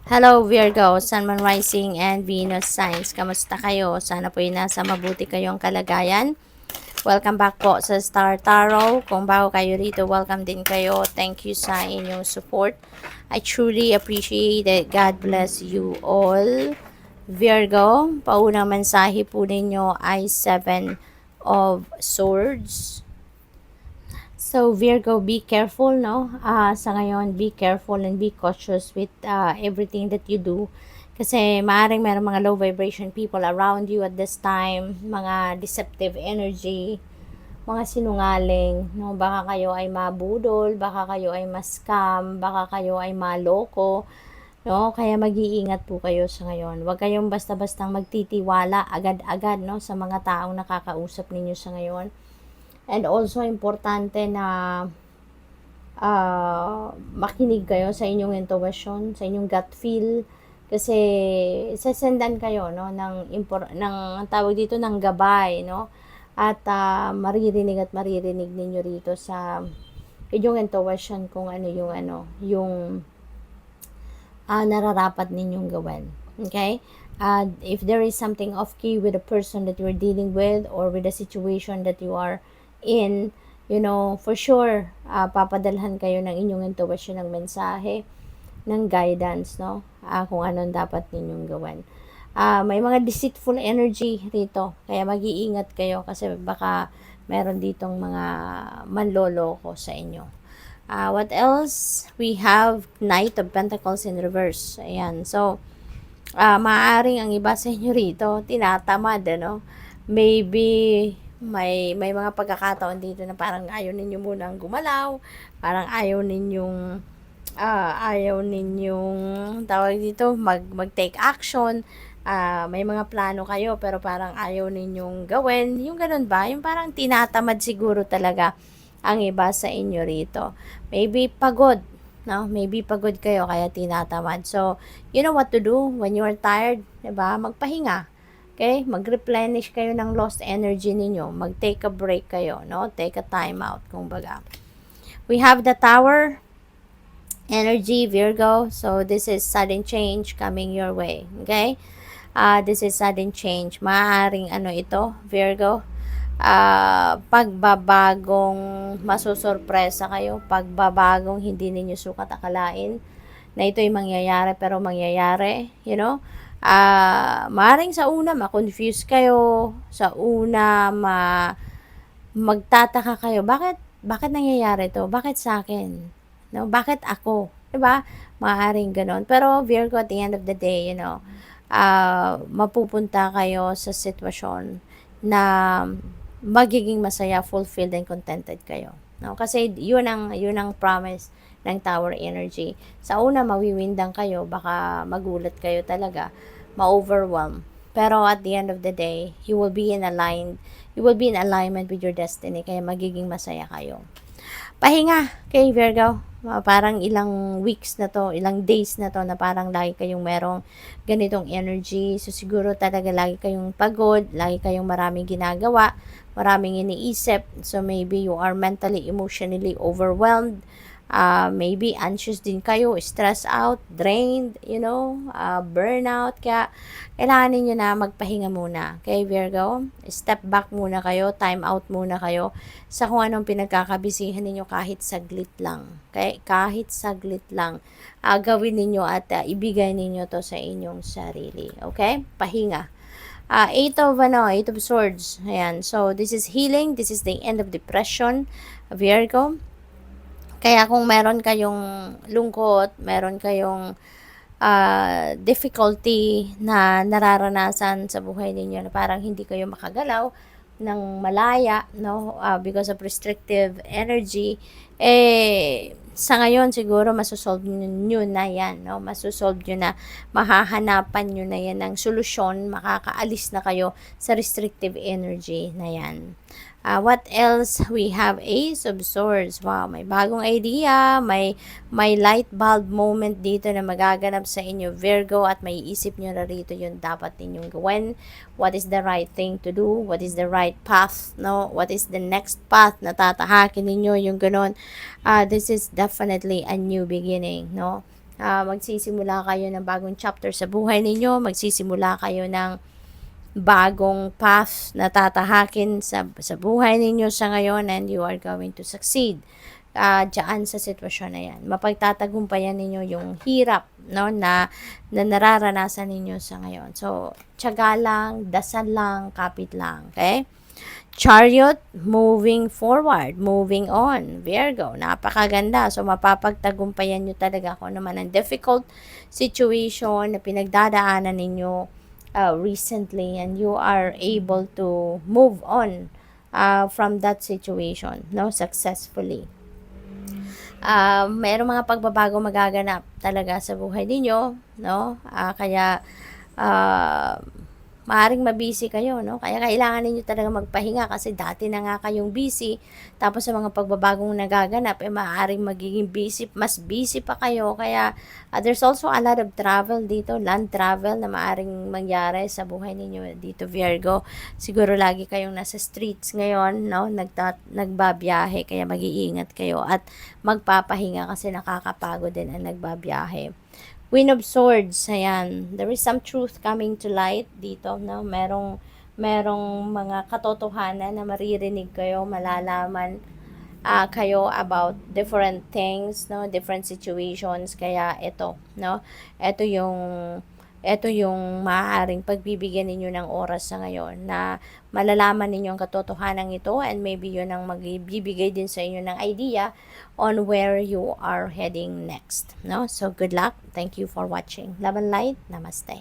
Hello Virgo, Sun, Moon, Rising, and Venus signs. Kamusta kayo? Sana po ay nasa mabuti kayong kalagayan. Welcome back po sa Star Tarot. Kung bago kayo rito, welcome din kayo. Thank you sa inyong support. I truly appreciate it. God bless you all. Virgo, paunang mensahe po ninyo ay 7 of Swords. So Virgo, be careful, no? Sa ngayon, be careful and be cautious with everything that you do. Kasi maaaring merong mga low vibration people around you at this time, mga deceptive energy, mga sinungaling, no? Baka kayo ay mabudol, baka kayo ay ma-scam, baka kayo ay maloko, no? Kaya mag-iingat po kayo sa ngayon. Huwag kayong basta-bastang magtitiwala agad-agad, no, sa mga taong nakakausap ninyo sa ngayon. And also, importante na makinig kayo sa inyong intuition, sa inyong gut feel, kasi sasendan kayo, no, ng tawag dito, ng gabay, no, at maririnig ninyo rito sa inyong intuition kung ano yung nararapat ninyong gawin. Okay? If there is something off key with the person that you're dealing with or with the situation that you are in, for sure, papadalhan kayo ng inyong intuition ng mensahe, ng guidance, no? Kung anong dapat ninyong gawin. May mga deceitful energy rito, kaya mag-iingat kayo kasi baka meron ditong mga manloloko sa inyo. What else? We have Knight of Pentacles in reverse. Ayan. So, maaaring ang iba sa inyo rito, tinatamad, ano? Maybe may mga pagkakataon dito na parang ayaw ninyo munang gumalaw, parang ayaw ninyong tawag dito, mag-take action. May mga plano kayo pero parang ayaw ninyong gawin. Yung ganun ba? Yung parang tinatamad siguro talaga ang iba sa inyo rito. Maybe pagod, no? Maybe pagod kayo kaya tinatamad. So, you know what to do when you are tired, 'di ba? Magpahinga. Okay? Mag-replenish kayo ng lost energy ninyo. Mag-take a break kayo, no? Take a time out, kumbaga. We have the Tower energy, Virgo. So, this is sudden change coming your way. Okay? This is sudden change. Maaaring ito, Virgo? Pagbabagong masusurpresa kayo. Pagbabagong hindi ninyo sukat akalain na ito'y mangyayari pero mangyayari, maaaring sa una ma-confuse kayo, sa una magtataka kayo, bakit nangyayari to? Bakit sa akin? No, bakit ako? 'Di ba? Maaaring ganoon. Pero Virgo, at the end of the day, mapupunta kayo sa sitwasyon na magiging masaya, fulfilled and contented kayo. No? Kasi yun ang promise ng Tower energy. Sa una, mawiwindang kayo, baka magulat kayo talaga, ma-overwhelm. Pero at the end of the day, you will be in alignment with your destiny, kaya magiging masaya kayo. Pahinga kay Virgo. Parang ilang weeks na to, ilang days na to na parang lagi kayong merong ganitong energy. So siguro talaga lagi kayong pagod, lagi kayong maraming ginagawa, maraming iniisip. So maybe you are mentally, emotionally overwhelmed. Maybe anxious din kayo, stressed out, drained, burnout. Kaya kailangan ninyo na magpahinga muna. Okay, Virgo? Step back muna kayo, time out muna kayo sa kung anong pinagkakabisihan ninyo kahit saglit lang. Okay? Kahit saglit lang. Gawin ninyo at ibigay ninyo to sa inyong sarili. Okay? Pahinga. Eight of Swords. Ayan. So, this is healing. This is the end of depression. Virgo. Kaya kung meron kayong lungkot, meron kayong difficulty na nararanasan sa buhay ninyo na parang hindi kayo makagalaw ng malaya, no, because of restrictive energy, sa ngayon siguro masosolve nyo na yan, no? Masosolve nyo na, mahahanapan nyo na yan ng solusyon, makakaalis na kayo sa restrictive energy na yan. What else? We have Ace of Swords. Wow, may bagong idea, may light bulb moment dito na magaganap sa inyo, Virgo, at may isip nyo na rito yung dapat ninyong gawin. What is the right thing to do? What is the right path? No? What is the next path na tatahakin ninyo? Yung ganon. This is definitely a new beginning, no? magsisimula kayo ng bagong chapter sa buhay ninyo, magsisimula kayo ng bagong path na tatahakin sa buhay ninyo sa ngayon, and you are going to succeed dyan sa sitwasyon na yan. Mapagtatagumpayan ninyo yung hirap, no, na nararanasan ninyo sa ngayon. So, tiyaga lang, dasal lang, kapit lang. Okay? Chariot, moving forward, moving on. Virgo, napakaganda. So, mapapagtagumpayan nyo talaga kung naman ang difficult situation na pinagdadaanan ninyo recently, and you are able to move on from that situation, no, successfully. Mayroong mga pagbabago magaganap talaga sa buhay ninyo, no? Kaya maaring mabisi kayo, no? Kaya kailangan ninyo talaga magpahinga kasi dati na nga kayong busy, tapos sa mga pagbabagong nagaganap, maaring magiging busy, mas busy pa kayo. Kaya there's also a lot of travel dito, land travel na maaring mangyari sa buhay ninyo dito, Virgo. Siguro lagi kayong nasa streets ngayon, no? Nagbabiyahe, kaya mag-iingat kayo at magpapahinga kasi nakakapagod din ang nagbabiyahe. Queen of Swords, ayan. There is some truth coming to light dito, no? Merong mga katotohanan na maririnig kayo, malalaman kayo about different things, no? Different situations. Kaya ito, no? Ito yung maaaring pagbibigyan ninyo ng oras sa ngayon na malalaman ninyo ang katotohanan ito, and maybe yun ang magbibigay din sa inyo ng idea on where you are heading next, no? So good luck. Thank you for watching. Love and light. Namaste.